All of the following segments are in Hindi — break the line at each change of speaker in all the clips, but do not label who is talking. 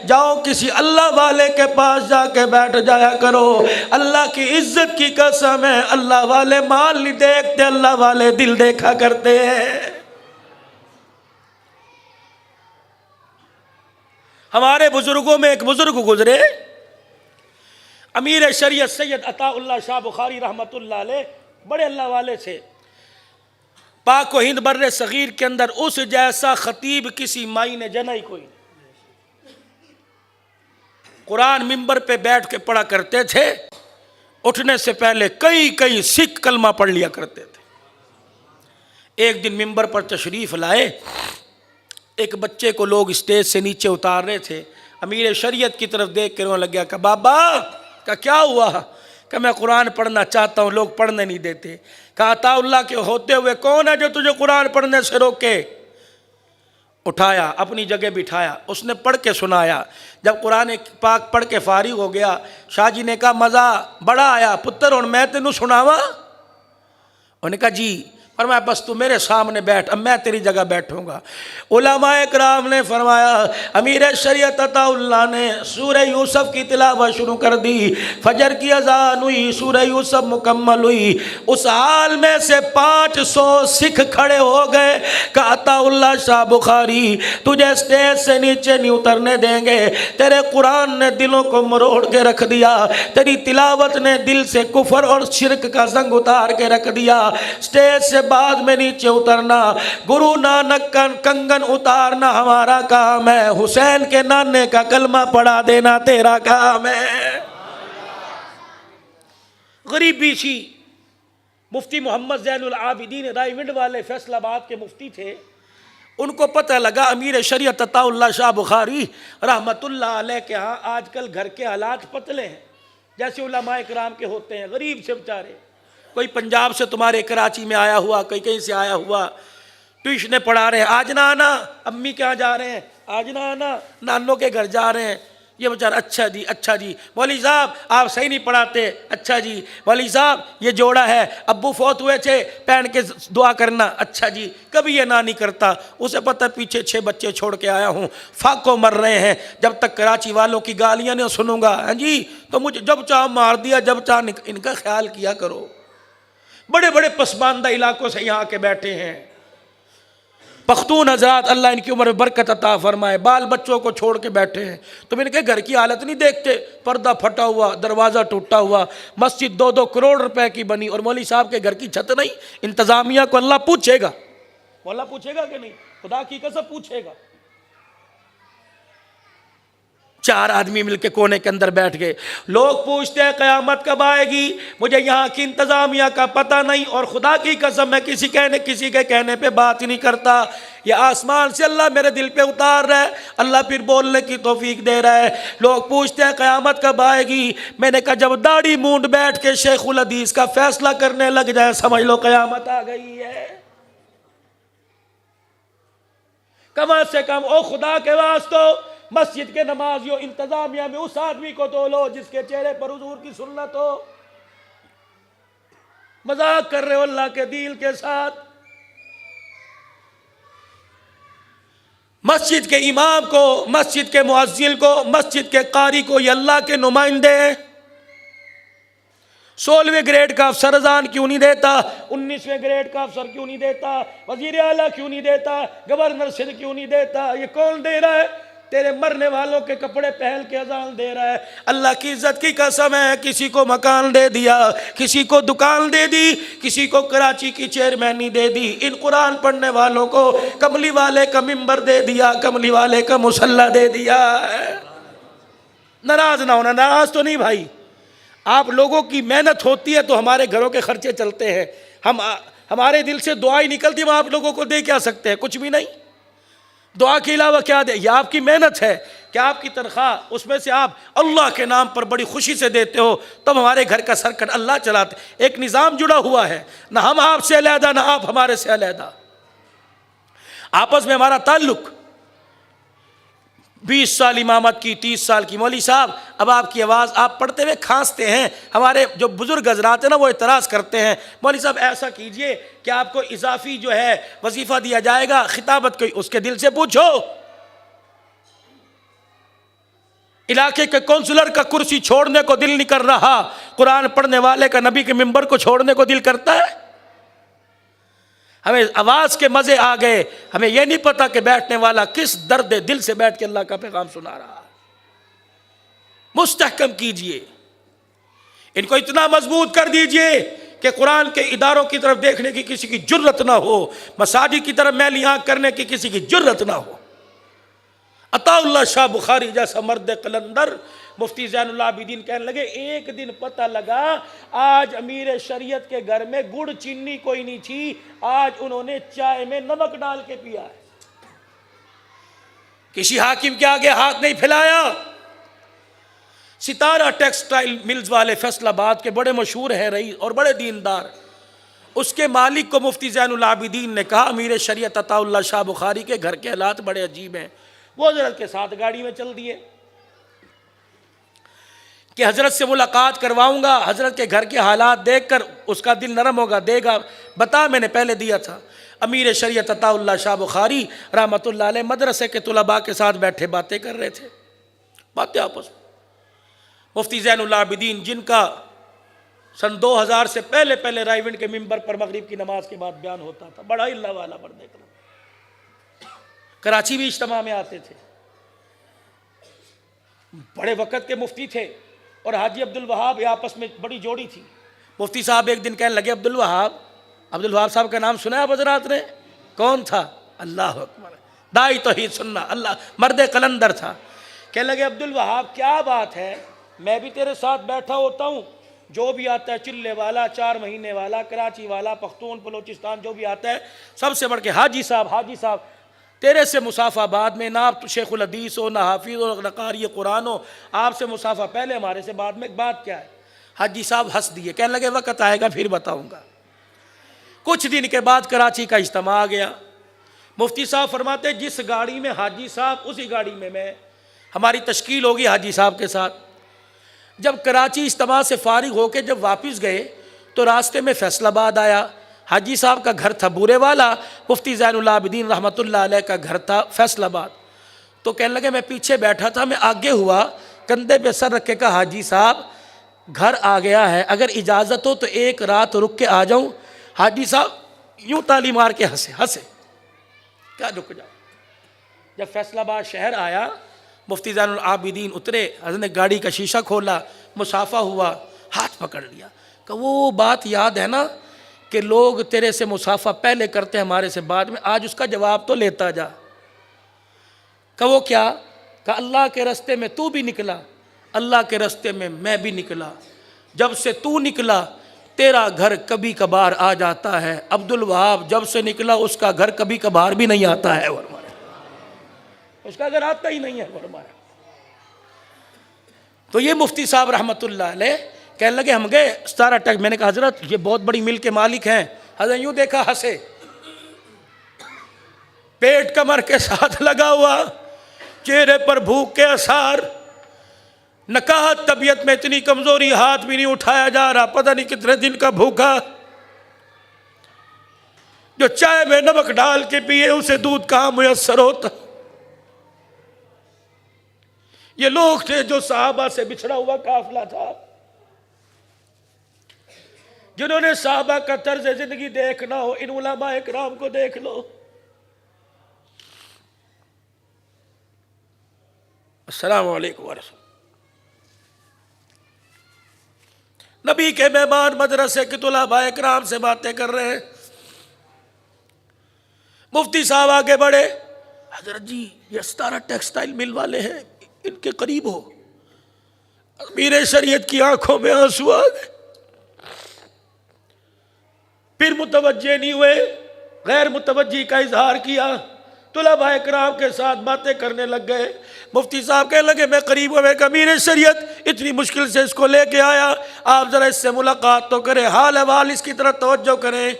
जाओ किसी अल्लाह वाले के पास जाके बैठ जाया करो। अल्लाह की इज्जत की कसम है, अल्लाह वाले माल नहीं देखते, अल्लाह वाले दिल देखा करते हैं। हमारे बुजुर्गों में एक बुजुर्ग गुजरे, अमीर शरीयत सैयद अताउल्लाह शाह बुखारी रहमतुल्लाह अलैह, बड़े अल्लाह वाले थे। पाक व हिंद बर्रे सगीर के अंदर उस जैसा खतीब किसी माई ने जना ही कोई नहीं। कुरान मिंबर पे बैठ के पढ़ा करते थे, उठने से पहले कई कई सिख कलमा पढ़ लिया करते थे। एक दिन मिंबर पर तशरीफ लाए, एक बच्चे को लोग स्टेज से नीचे उतार रहे थे। अमीर शरीयत की तरफ देख कर रोने लग गया। कहा बाबा का क्या हुआ? कि मैं कुरान पढ़ना चाहता हूँ, लोग पढ़ने नहीं देते। कहा अताउल्लाह के होते हुए कौन है जो तुझे कुरान पढ़ने से रोके? उठाया, अपनी जगह बिठाया, उसने पढ़ के सुनाया। जब कुरान पाक पढ़ के फारिग हो गया, शाह जी ने कहा मज़ा बड़ा आया पुत्र, और मैं तेनू सुनावा? उन्होंने कहा जी। और मैं बस तू मेरे सामने बैठ, अब मैं तेरी जगह बैठूंगा। उलमाए कराम ने फरमाया, अमीर शरीयत अताउल्लाह ने सूरह यूसुफ की तिलावत शुरू कर दी। फजर की अजान हुई, सूरह यूसुफ मुकम्मल हुई। उस हाल में से 500 सिख खड़े हो गए। कहा अताउल्लाह शाह बुखारी तुझे स्टेज से नीचे नहीं उतरने देंगे, तेरे कुरान ने दिलों को मरोड़ के रख दिया, तेरी तिलावत ने दिल से कुफर और शिरक का जंग उतार के रख दिया। स्टेज से बाद में नीचे उतरना, गुरु नानक का कंगन उतारना हमारा काम है, हुसैन के नाने का कलमा पढ़ा देना तेरा काम है। गरीबी सी मुफ्ती मोहम्मद ज़ैनुल आबिदीन रायविंड वाले फैसलाबाद के मुफ्ती थे। उनको पता लगा अमीर शरीयत अताउल्लाह शाह बुखारी रहमतुल्लाह अलैह के यहाँ आजकल घर के हालात पतले हैं, जैसे उलमाए किराम के होते हैं। गरीब से बेचारे, कोई पंजाब से तुम्हारे कराची में आया हुआ, कोई कहीं से आया हुआ, ट्यूशन पढ़ा रहे हैं, आज ना आना, अम्मी के यहाँ जा रहे हैं, आज ना आना, नानों के घर जा रहे हैं। ये बेचारा अच्छा जी, अच्छा जी, मौलवी साहब आप सही नहीं पढ़ाते, अच्छा जी, मौलवी साहब ये जोड़ा है, अब्बू फौत हुए थे, पहन के दुआ करना, अच्छा जी। कभी ये ना नहीं करता, उसे पता पीछे 6 बच्चे छोड़ के आया हूँ, फाको मर रहे हैं, जब तक कराची वालों की गालियाँ नहीं सुनूंगा, हाँ जी, तो मुझे जब चाह मार दिया, जब चाह इनका ख्याल किया करो। बड़े बड़े पसमानदा इलाकों से यहाँ के बैठे हैं पख्तून हज़रात, अल्लाह इनकी उम्र में बरकत अता फरमाए, बाल बच्चों को छोड़ के बैठे हैं। तुम इनके घर की हालत नहीं देखते, पर्दा फटा हुआ, दरवाज़ा टूटा हुआ, मस्जिद 2-2 करोड़ रुपए की बनी, और मौलवी साहब के घर की छत नहीं। इंतज़ामिया को अल्लाह पूछेगा, अल्लाह पूछेगा कि नहीं? खुदा की कसम पूछेगा। 4 आदमी मिलके कोने के अंदर बैठ गए। लोग पूछते हैं क़यामत कब आएगी, मुझे यहाँ की इंतज़ामिया का पता नहीं, और खुदा की कसम मैं किसी के कहने पे बात ही नहीं करता। ये आसमान से अल्लाह मेरे दिल पे उतार रहा है, अल्लाह फिर बोलने की तौफीक दे रहा है। लोग पूछते हैं क़यामत कब आएगी, मैंने कहा जब दाढ़ी मूंड बैठ के शेखुल हदीस का फैसला करने लग जाए, समझ लो क़यामत आ गई है। कम से कम ओ खुदा के वास्ते मस्जिद के नमाजियों, इंतजामिया में उस आदमी को तो लो जिसके चेहरे पर हुजूर की सुन्नत हो। मजाक कर रहे हो अल्लाह के दिल के साथ। मस्जिद के इमाम को, मस्जिद के मुअज्जिन को, मस्जिद के कारी को ये अल्लाह के नुमाइंदे हैं। 16वें ग्रेड का अफसर अजान क्यों नहीं देता? 19वें ग्रेड का अफसर क्यों नहीं देता? वजीर आला क्यों नहीं देता? गवर्नर सिंध क्यों नहीं देता? ये कौन दे रहा है? तेरे मरने वालों के कपड़े पहन के अजान दे रहा है। अल्लाह की इज्जत की कसम है, किसी को मकान दे दिया, किसी को दुकान दे दी, किसी को कराची की चेयरमैनी दे दी। इन कुरान पढ़ने वालों को कमली वाले का मिंबर दे दिया, कमली वाले का मुसल्ला दे दिया। नाराज ना होना, नाराज तो नहीं भाई, आप लोगों की मेहनत होती है तो हमारे घरों के खर्चे चलते हैं। हमारे दिल से दुआ ही निकलती, हम आप लोगों को दे क्या सकते हैं? कुछ भी नहीं। दुआ के अलावा क्या दे? यह आपकी मेहनत है कि आपकी तनख्वाह, उसमें से आप अल्लाह के नाम पर बड़ी खुशी से देते हो, तब हमारे घर का सर्कट अल्लाह चलाते। एक निज़ाम जुड़ा हुआ है, ना हम आपसे अलहदा ना आप हमारे से अलहदा, आपस में हमारा ताल्लुक। 20 साल इमामत की, 30 साल की। मौलवी साहब अब आपकी आवाज़, आप पढ़ते हुए खांसते हैं, हमारे जो बुजुर्ग हजरात हैं ना वो इतराज़ करते हैं, मौलवी साहब ऐसा कीजिए कि आपको इजाफी जो है वजीफ़ा दिया जाएगा, खिताबत कोई उसके दिल से पूछो। इलाके के काउंसलर का कुर्सी छोड़ने को दिल नहीं कर रहा, कुरान पढ़ने वाले का नबी के मिंबर को छोड़ने को दिल करता है। हमें आवाज के मजे आ गए, हमें यह नहीं पता कि बैठने वाला किस दर्द दिल से बैठ के अल्लाह का पैगाम सुना रहा है। मुस्तहकम कीजिए, इनको इतना मजबूत कर दीजिए कि कुरान के इदारों की तरफ देखने की किसी की जुर्रत ना हो, मसाजिद की तरफ मैली आंख करने की किसी की जुर्रत ना हो। अताउल्लाह शाह बुखारी जैसा मर्द कलंदर मुफ्ती ज़ैनुल आबिदीन कहने लगे, एक दिन पता लगा आज अमीर शरीयत के घर में गुड़ चीनी कोई नहीं थी, आज उन्होंने चाय में नमक डाल के पिया है। किसी हाकिम के आगे हाथ नहीं फैलाया। सितारा टेक्सटाइल मिल्स वाले फैसलाबाद के बड़े मशहूर हैं रईस और बड़े दीनदार, उसके मालिक को मुफ्ती ज़ैनुल आबिदीन ने कहा, अमीर शरीयत अताउल्लाह शाह बुखारी के घर के हालात बड़े अजीब हैं। वो हजरत के साथ गाड़ी में चल दिए कि हजरत से मुलाकात करवाऊंगा, हजरत के घर के हालात देखकर उसका दिल नरम होगा, देगा। बता, मैंने पहले दिया था। अमीर शरीयत अताउल्लाह शाह बुखारी रहमतुल्लाह अलैह मदरसे के तुलबा के साथ बैठे बातें कर रहे थे, बातें आपस में। मुफ्ती ज़ैनुल आबिदीन जिनका सन 2000 से पहले पहले रायविंड के मिंबर पर मगरिब की नमाज के बाद बयान होता था, बड़ा अल्लाह वाला मर्द है, कराची भी इज्तिमा में आते थे, बड़े वक़्त के मुफ्ती थे। और हाजी अब्दुल वहाब आपस में बड़ी जोड़ी थी। मुफ्ती साहब एक दिन कहने लगे, अब्दुल वहाब साहब का नाम सुना है हजरात ने? कौन था? अल्लाह अकबर, दाई तौहीद सुन्ना, अल्लाह, मर्द कलंदर था। कहने लगे, अब्दुल वहाब क्या बात है, मैं भी तेरे साथ बैठा होता हूँ, जो भी आता है चिल्ले वाला, 4 महीने वाला, कराची वाला, पख्तून बलोचिस्तान जो भी आता है, सबसे बढ़ के हाजी साहब तेरे से मुसाफाबाद में ना आप शेखुल हदीस हो, ना हाफिज़ हो, ना कारी कुरान हो, आपसे मुसाफा पहले, हमारे से बाद में। बात क्या है? हाजी साहब हंस दिए, कहने लगे, वक़्त आएगा फिर बताऊंगा। कुछ दिन के बाद कराची का इज्तिमा आ गया। मुफ्ती साहब फरमाते, जिस गाड़ी में हाजी साहब, उसी गाड़ी में मैं, हमारी तश्कील होगी हाजी साहब के साथ। जब कराची इज्तिमा से फारिग होकर जब वापस गए तो रास्ते में फैसलाबाद आया। हाजी साहब का घर था बूरे वाला, मुफ्ती ज़ैनुल आबिदीन रहमतुल्लाह अलैह का घर था फैसलाबाद। तो कहने लगे, मैं पीछे बैठा था, मैं आगे हुआ, कंधे पे सर रख के कहा, हाजी साहब घर आ गया है, अगर इजाज़त हो तो एक रात रुक के आ जाऊँ। हाजी साहब यूँ ताली मार के हंसे, क्या रुक जाओ। जब फैसलाबाद शहर आया, मुफ्ती ज़ैनुल आबिदीन उतरे, हज़रत ने गाड़ी का शीशा खोला, मुसाफा हुआ, हाथ पकड़ लिया, कि वो बात याद है ना कि लोग तेरे से मुसाफा पहले करते हैं हमारे से बाद में, आज उसका जवाब तो लेता जा। का वो क्या? का अल्लाह के रास्ते में तू भी निकला, अल्लाह के रास्ते में मैं भी निकला। जब से तू निकला तेरा घर कभी कभार आ जाता है, अब्दुल वहाब जब से निकला उसका घर कभी कभार भी नहीं आता है, उसका घर आता ही नहीं है फरमाया। तो ये मुफ्ती साहब रहमतुल्लाह अलैह कहने लगे, हम गए सितारा टेक। मैंने कहा, हजरत ये बहुत बड़ी मिल के मालिक हैं। हजरत यूँ देखा, हंसे, पेट कमर के साथ लगा हुआ, चेहरे पर भूख के आसार, नकाहत तबीयत में इतनी कमजोरी, हाथ भी नहीं उठाया जा रहा, पता नहीं कितने दिन का भूखा, जो चाय में नमक डाल के पिए उसे दूध कहाँ मुयस्सर होता। ये लोग थे जो साहबा से बिछड़ा हुआ काफिला था, जिन्होंने साहबा का तर्ज जिंदगी देखना हो, इन उलमा इकराम को देख लो। अस्सलामु अलैकुम वरहमतुल्लाह। नबी के मेहमान मदरसे के तुलबा इकराम से बातें कर रहे हैं। मुफ्ती साहब आगे बढ़े, हजरत जी ये सितारा टेक्सटाइल मिल वाले हैं, इनके करीब हो। अमीर शरीयत की आंखों में आंसू आ गए, फिर मुतवज्जे नहीं हुए, गैर मुतवज्जी का इजहार किया, तुलबा इकराम के साथ बातें करने लग गए। मुफ्ती साहब कहने लगे, मैं करीब हूँ, मैं अमीर शरीयत इतनी मुश्किल से इसको लेके आया, आप ज़रा इससे मुलाकात तो करें, हाल अहवाल इसकी तरफ तवज्जो करें,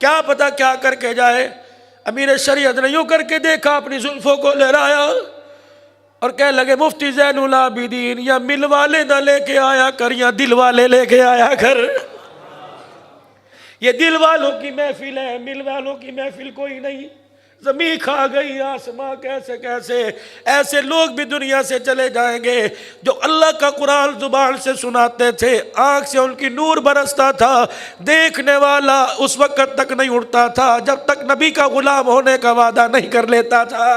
क्या पता क्या करके जाए। अमीर शरीयत ने यूँ करके देखा, अपनी जुल्फ़ों को लहराया और कहने लगे, मुफ्ती ज़ैनुल आबिदीन या मिल वाले ना लेके आया कर, या दिल वाले लेके आया कर। ये दिल वालों की महफिल है, मिल वालों की महफिल कोई नहीं। ज़मीन खा गई आसमां कैसे कैसे। ऐसे लोग भी दुनिया से चले जाएंगे जो अल्लाह का कुरान जुबान से सुनाते थे, आँख से उनकी नूर बरसता था, देखने वाला उस वक़्त तक नहीं उठता था जब तक नबी का गुलाम होने का वादा नहीं कर लेता था।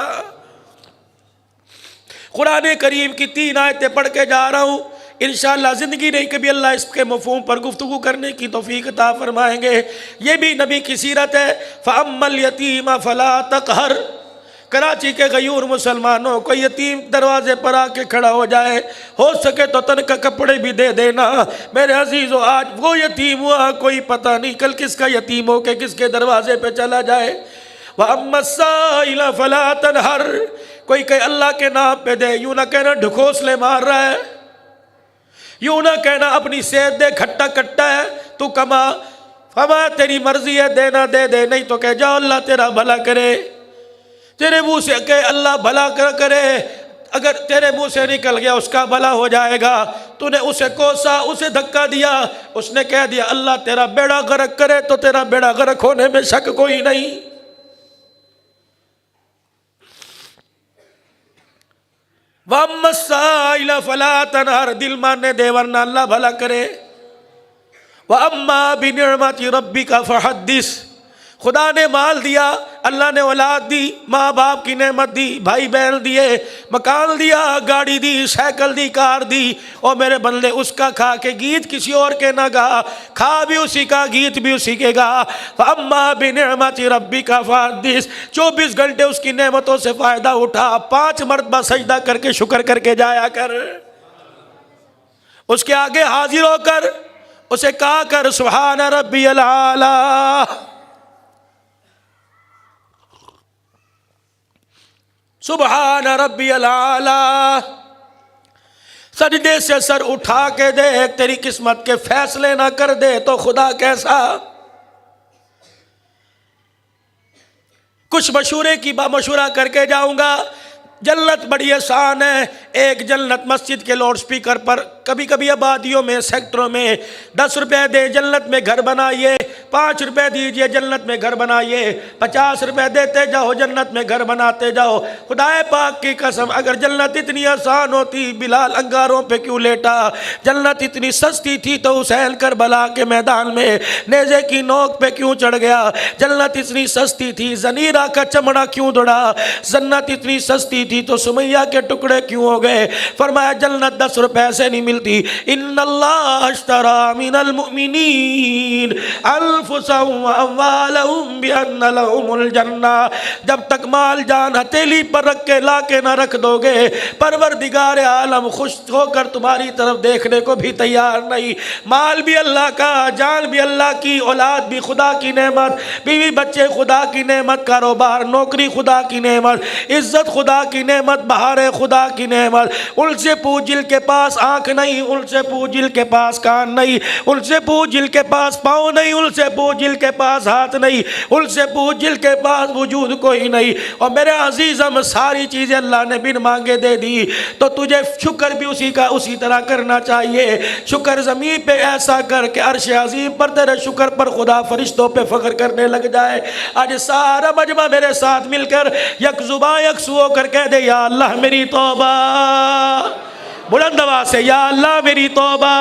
कुरान करीम की 3 आयतें पढ़ के जा रहा हूँ, इंशाअल्लाह ज़िंदगी नहीं कभी अल्लाह इसके मफ़हूम पर गुफ्तगू करने की तौफीक अता फरमाएंगे। ये भी नबी की सीरत है। फ़अम्मल यतीम फ़ला तक़हर। कराची के गयूर मुसलमानों को यतीम दरवाजे पर आके खड़ा हो जाए, हो सके तो तन का कपड़े भी दे देना। मेरे अजीज़ों, आज वो यतीम हुआ कोई पता नहीं कल किसका यतीम हो के किसके दरवाजे पे चला जाए। वअम्मस्साइल फ़ला तनहर। कोई कहे अल्लाह के नाम पे दे, यूँ ना कहना ढकोसले मार रहा है, यूँ ना कहना अपनी सेहत दे खट्टा कट्टा है, तू कमा, फमा तेरी मर्जी है, देना दे दे, नहीं तो कह जाओ अल्लाह तेरा भला करे। तेरे मुंह से कहे अल्लाह भला करे, अगर तेरे मुंह से निकल गया उसका भला हो जाएगा। तूने उसे कोसा, उसे धक्का दिया, उसने कह दिया अल्लाह तेरा बेड़ा गर्क करे, तो तेरा बेड़ा गर्क होने में शक कोई नहीं। वअम्मस्साइल फ़ला तनहर। दिल मानने दे वरना अल्लाह भला करे। वअम्मा बिनिअमति रब्बिका फ़हद्दिस। खुदा ने माल दिया, अल्लाह ने औलाद दी, माँ बाप की नेमत दी, भाई बहन दिए, मकान दिया, गाड़ी दी, साइकिल दी, कार दी, और मेरे बंदे उसका खा के गीत किसी और के ना गा, खा भी उसी का, गीत भी उसी के गा। अम्मा बिनिअमति रब्बिका फ़हद्दिस। 24 घंटे उसकी नेमतों से फ़ायदा उठा, 5 मरतबा सजदा करके शुक्र करके जाया कर। उसके आगे हाजिर होकर उसे कहा कर सुभान रब्बियल आला। सुभान रब्बियल आला। सजदे से सर उठा के देख, तेरी किस्मत के फैसले ना कर दे तो खुदा कैसा। कुछ मशूरे की मशूरा करके जाऊंगा। जन्नत बड़ी आसान है। एक जन्नत मस्जिद के लाउड स्पीकर पर कभी कभी आबादियों में, सेक्टरों में 10 रुपए दे जन्नत में घर बनाइए, 5 रुपए दीजिए जन्नत में घर बनाइए, 50 रुपए देते जाओ जन्नत में घर बनाते जाओ। खुदाए पाक की कसम, अगर जन्नत इतनी आसान होती बिलाल अंगारों पे क्यों लेटा। जन्नत इतनी सस्ती थी तो हुसैन करबला के मैदान में नेज़े की नोक पे क्यों चढ़ गया। जन्नत इतनी सस्ती थी ज़नीरा का चमड़ा क्यों दौड़ा। जन्नत इतनी सस्ती थी तो सुमैया के टुकड़े क्यों हो गए। फरमाया जन्नत 10 रुपए से नहीं मिलती। इन्नल्लाह अश्तरा मिनल मुमिनीन अनफुसहुम व अम्वालहुम बिअन्न लहुमुल जन्ना। जब तक माल जान हथेली पर रख के ला के ना रख दोगे, परवरदिगार आलम खुश होकर तुम्हारी तरफ देखने को भी तैयार नहीं। माल भी अल्लाह का, जान भी अल्लाह की, औलाद भी खुदा की नेमत, बीवी बच्चे खुदा की नेमत, कारोबार नौकरी खुदा की नेमत, इज्जत खुदा की नेमत, बहार खुदा की नेमत। उनसे पूछ जिनके पास आंख नहीं, उनसे पूछ जिनके पास कान नहीं, उनसे पूछ जिनके पास पाँव नहीं, उनसे पूछ जिनके पास हाथ नहीं, उनसे पूछ जिनके पास वजूद कोई नहीं। और मेरे अजीज़म, सारी चीज़ें अल्लाह ने बिन मांगे दे दी तो तुझे शुक्र भी उसी तरह करना चाहिए। शुक्र ज़मीन पे ऐसा कर के अर्श अज़ीम पर तेरे शुक्र पर खुदा फरिश्तों पे फ़ख्र करने लग जाए। आज सारा मजमा मेरे साथ मिलकर यकजुबा यकसू होकर कह दे या अल्लाह मेरी तौबा। बुलंद आवाज़ से या अल्लाह मेरी तौबा।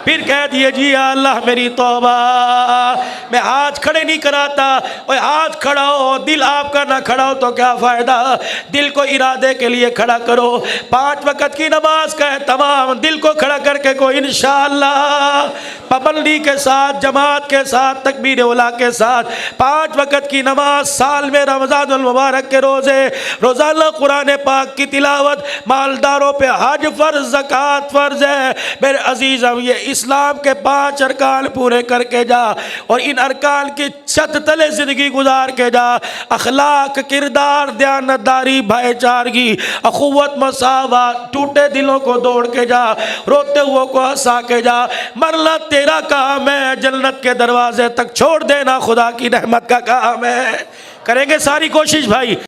फिर कह दिए जी या अल्लाह मेरी तौबा। मैं हाथ खड़े नहीं कराता, और हाथ खड़ा हो, दिल आपका ना खड़ा हो तो क्या फ़ायदा। दिल को इरादे के लिए खड़ा करो। 5 वक़्त की नमाज का है तमाम, दिल को खड़ा करके को इंशाअल्लाह पाबंदी के साथ, जमात के साथ, तकबीर उला के साथ 5 वक़्त की नमाज, साल में रमज़ानुल मुबारक के रोज़े, रोज़ाना कुरान पाक की तिलावत, मालदारों पे हज फ़र्ज़, ज़कात फ़र्ज़ है। मेरे अजीज़, ये इस्लाम के 5 अरकान पूरे करके जा, और इन अरकान की छत तले ज़िंदगी गुजार के जा। अखलाक, किरदार, दयानतदारी, भाईचारगी, अखुवत, मसावत, टूटे दिलों को दौड़ के जा, रोते हुए को हंसा के जा। मरना तेरा काम है, जन्नत के दरवाजे तक छोड़ देना खुदा की रहमत का काम है। करेंगे सारी कोशिश भाई।